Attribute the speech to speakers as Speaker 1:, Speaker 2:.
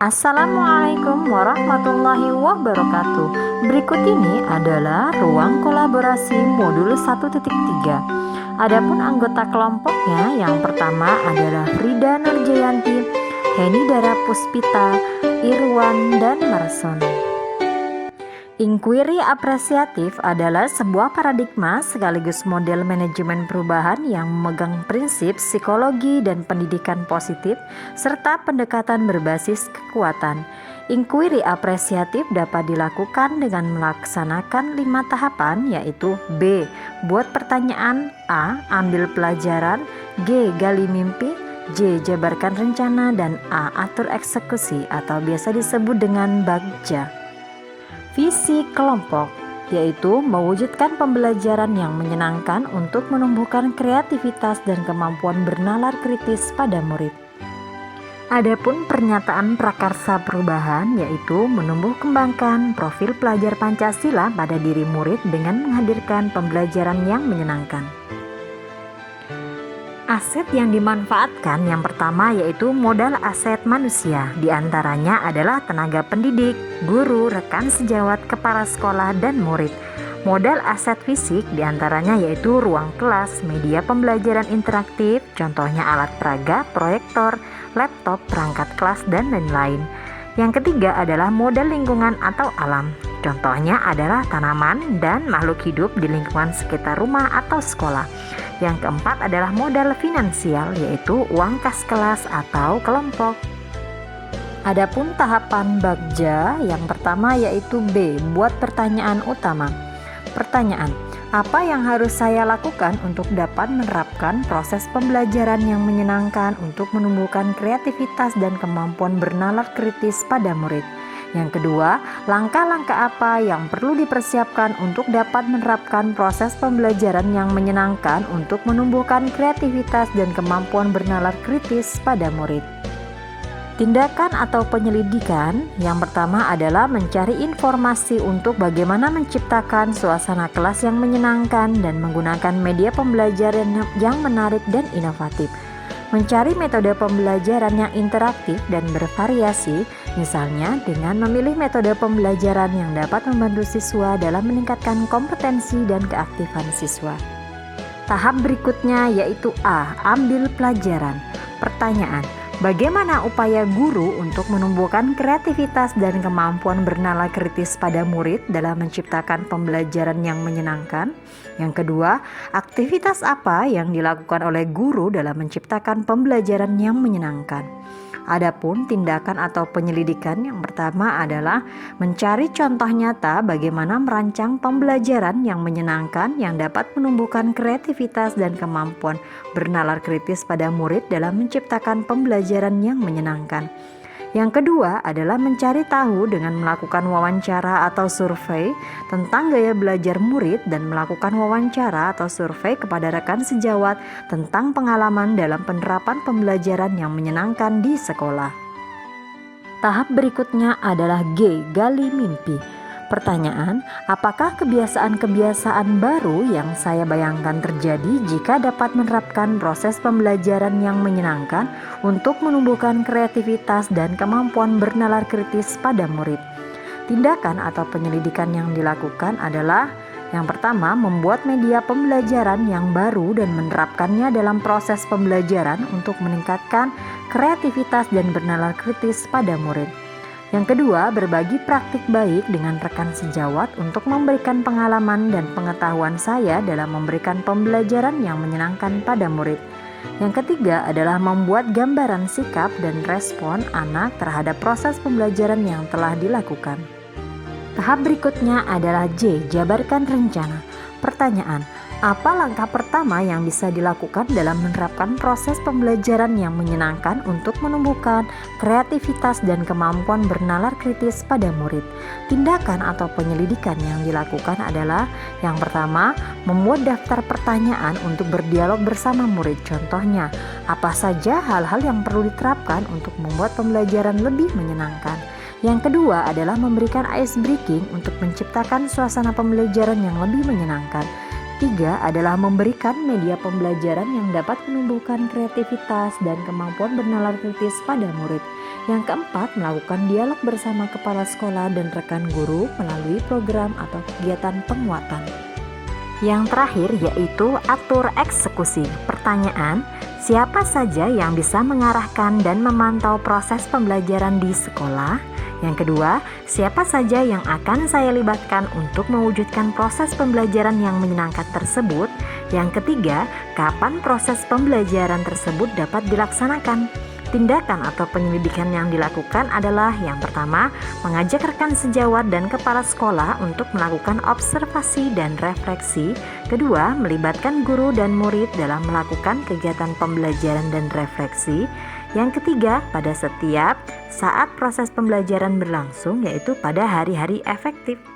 Speaker 1: Assalamualaikum warahmatullahi wabarakatuh. Berikut ini adalah ruang kolaborasi modul 1.3. Adapun anggota kelompoknya yang pertama adalah Frida Nurjayanti, Heni Dara Puspita, Irwan, dan Marsono. Inquiry apresiatif adalah sebuah paradigma sekaligus model manajemen perubahan yang memegang prinsip psikologi dan pendidikan positif serta pendekatan berbasis kekuatan. Inquiry apresiatif dapat dilakukan dengan melaksanakan 5 tahapan, yaitu B. Buat pertanyaan, A. Ambil pelajaran, G. Gali mimpi, J. Jabarkan rencana, dan A. Atur eksekusi atau biasa disebut dengan bagja. Visi kelompok yaitu mewujudkan pembelajaran yang menyenangkan untuk menumbuhkan kreativitas dan kemampuan bernalar kritis pada murid. Adapun pernyataan prakarsa perubahan yaitu menumbuh kembangkan profil pelajar Pancasila pada diri murid dengan menghadirkan pembelajaran yang menyenangkan. Aset yang dimanfaatkan yang pertama yaitu modal aset manusia. Di antaranya adalah tenaga pendidik, guru, rekan sejawat, kepala sekolah, dan murid. Modal aset fisik diantaranya yaitu ruang kelas, media pembelajaran interaktif, contohnya alat peraga, proyektor, laptop, perangkat kelas, dan lain-lain. Yang ketiga adalah modal lingkungan atau alam. Contohnya adalah tanaman dan makhluk hidup di lingkungan sekitar rumah atau sekolah. Yang keempat adalah modal finansial, yaitu uang kas kelas atau kelompok. Adapun tahapan bagja yang pertama yaitu B. Buat pertanyaan utama. Pertanyaan, apa yang harus saya lakukan untuk dapat menerapkan proses pembelajaran yang menyenangkan untuk menumbuhkan kreativitas dan kemampuan bernalar kritis pada murid? Yang kedua, langkah-langkah apa yang perlu dipersiapkan untuk dapat menerapkan proses pembelajaran yang menyenangkan untuk menumbuhkan kreativitas dan kemampuan bernalar kritis pada murid? Tindakan atau penyelidikan yang pertama adalah mencari informasi untuk bagaimana menciptakan suasana kelas yang menyenangkan dan menggunakan media pembelajaran yang menarik dan inovatif. Mencari metode pembelajaran yang interaktif dan bervariasi, misalnya dengan memilih metode pembelajaran yang dapat membantu siswa dalam meningkatkan kompetensi dan keaktifan siswa. Tahap berikutnya yaitu A. Ambil pelajaran. Pertanyaan, bagaimana upaya guru untuk menumbuhkan kreativitas dan kemampuan bernalar kritis pada murid dalam menciptakan pembelajaran yang menyenangkan? Yang kedua, aktivitas apa yang dilakukan oleh guru dalam menciptakan pembelajaran yang menyenangkan? Adapun tindakan atau penyelidikan yang pertama adalah mencari contoh nyata bagaimana merancang pembelajaran yang menyenangkan yang dapat menumbuhkan kreativitas dan kemampuan bernalar kritis pada murid dalam menciptakan pembelajaran yang menyenangkan. Yang kedua adalah mencari tahu dengan melakukan wawancara atau survei tentang gaya belajar murid dan melakukan wawancara atau survei kepada rekan sejawat tentang pengalaman dalam penerapan pembelajaran yang menyenangkan di sekolah. Tahap berikutnya adalah G. Gali mimpi. Pertanyaan, apakah kebiasaan-kebiasaan baru yang saya bayangkan terjadi jika dapat menerapkan proses pembelajaran yang menyenangkan untuk menumbuhkan kreativitas dan kemampuan bernalar kritis pada murid? Tindakan atau penyelidikan yang dilakukan adalah yang pertama, membuat media pembelajaran yang baru dan menerapkannya dalam proses pembelajaran untuk meningkatkan kreativitas dan bernalar kritis pada murid. Yang kedua, berbagi praktik baik dengan rekan sejawat untuk memberikan pengalaman dan pengetahuan saya dalam memberikan pembelajaran yang menyenangkan pada murid. Yang ketiga adalah membuat gambaran sikap dan respon anak terhadap proses pembelajaran yang telah dilakukan. Tahap berikutnya adalah J. Jabarkan rencana. Pertanyaan, apa langkah pertama yang bisa dilakukan dalam menerapkan proses pembelajaran yang menyenangkan untuk menumbuhkan kreativitas dan kemampuan bernalar kritis pada murid? Tindakan atau penyelidikan yang dilakukan adalah yang pertama, membuat daftar pertanyaan untuk berdialog bersama murid. Contohnya, apa saja hal-hal yang perlu diterapkan untuk membuat pembelajaran lebih menyenangkan? Yang kedua adalah memberikan ice breaking untuk menciptakan suasana pembelajaran yang lebih menyenangkan. Tiga adalah memberikan media pembelajaran yang dapat menumbuhkan kreativitas dan kemampuan bernalar kritis pada murid. Yang keempat, melakukan dialog bersama kepala sekolah dan rekan guru melalui program atau kegiatan penguatan. Yang terakhir yaitu atur eksekusi. Pertanyaan, siapa saja yang bisa mengarahkan dan memantau proses pembelajaran di sekolah? Yang kedua, siapa saja yang akan saya libatkan untuk mewujudkan proses pembelajaran yang menyenangkan tersebut? Yang ketiga, kapan proses pembelajaran tersebut dapat dilaksanakan? Tindakan atau penyelidikan yang dilakukan adalah yang pertama, mengajak rekan sejawat dan kepala sekolah untuk melakukan observasi dan refleksi. Kedua, melibatkan guru dan murid dalam melakukan kegiatan pembelajaran dan refleksi. Yang ketiga, pada setiap saat proses pembelajaran berlangsung, yaitu pada hari-hari efektif.